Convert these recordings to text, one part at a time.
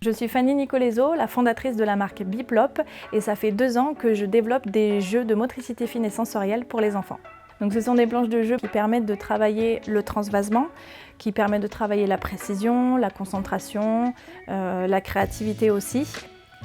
Je suis Fanny Nicoleso, la fondatrice de la marque Biplop, et ça fait 2 ans que je développe des jeux de motricité fine et sensorielle pour les enfants. Donc ce sont des planches de jeu qui permettent de travailler le transvasement, qui permettent de travailler la précision, la concentration, la créativité aussi.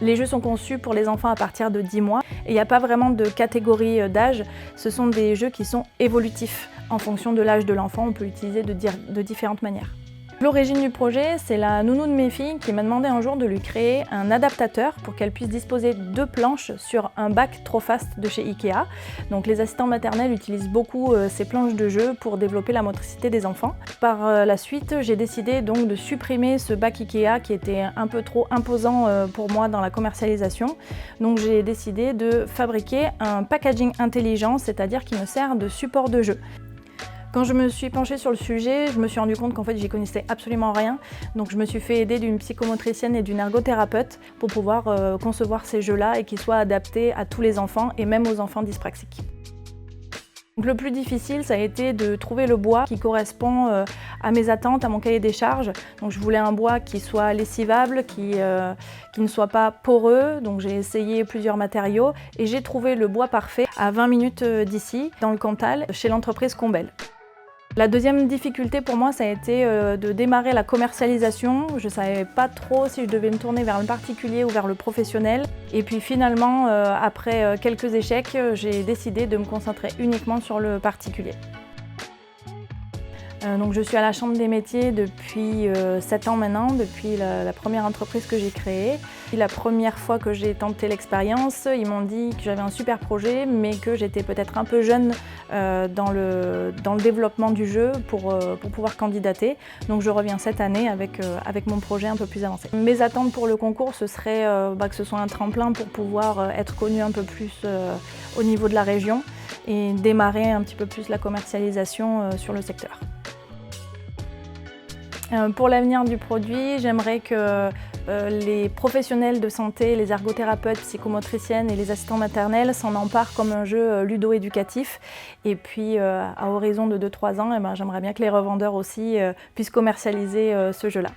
Les jeux sont conçus pour les enfants à partir de 10 mois et il n'y a pas vraiment de catégorie d'âge, ce sont des jeux qui sont évolutifs. En fonction de l'âge de l'enfant, on peut l'utiliser de différentes manières. L'origine du projet, c'est la nounou de mes filles qui m'a demandé un jour de lui créer un adaptateur pour qu'elle puisse disposer 2 planches sur un bac Trofast de chez Ikea. Donc les assistants maternels utilisent beaucoup ces planches de jeu pour développer la motricité des enfants. Par la suite, j'ai décidé donc de supprimer ce bac Ikea qui était un peu trop imposant pour moi dans la commercialisation. Donc j'ai décidé de fabriquer un packaging intelligent, c'est-à-dire qui me sert de support de jeu. Quand je me suis penchée sur le sujet, je me suis rendu compte qu'en fait j'y connaissais absolument rien. Donc je me suis fait aider d'une psychomotricienne et d'une ergothérapeute pour pouvoir concevoir ces jeux-là et qu'ils soient adaptés à tous les enfants et même aux enfants dyspraxiques. Donc le plus difficile, ça a été de trouver le bois qui correspond à mes attentes, à mon cahier des charges. Donc je voulais un bois qui soit lessivable, qui ne soit pas poreux. Donc j'ai essayé plusieurs matériaux et j'ai trouvé le bois parfait à 20 minutes d'ici, dans le Cantal, chez l'entreprise Combel. La deuxième difficulté pour moi, ça a été de démarrer la commercialisation. Je ne savais pas trop si je devais me tourner vers le particulier ou vers le professionnel. Et puis finalement, après quelques échecs, j'ai décidé de me concentrer uniquement sur le particulier. Donc je suis à la Chambre des métiers depuis 7 ans maintenant, depuis la première entreprise que j'ai créée. La première fois que j'ai tenté l'expérience, ils m'ont dit que j'avais un super projet, mais que j'étais peut-être un peu jeune dans le développement du jeu pour pouvoir candidater. Donc je reviens cette année avec mon projet un peu plus avancé. Mes attentes pour le concours, ce serait que ce soit un tremplin pour pouvoir être connu un peu plus au niveau de la région et démarrer un petit peu plus la commercialisation sur le secteur. Pour l'avenir du produit, j'aimerais que les professionnels de santé, les ergothérapeutes, psychomotriciennes et les assistants maternels s'en emparent comme un jeu ludo-éducatif. Et puis à horizon de 2-3 ans, j'aimerais bien que les revendeurs aussi puissent commercialiser ce jeu-là.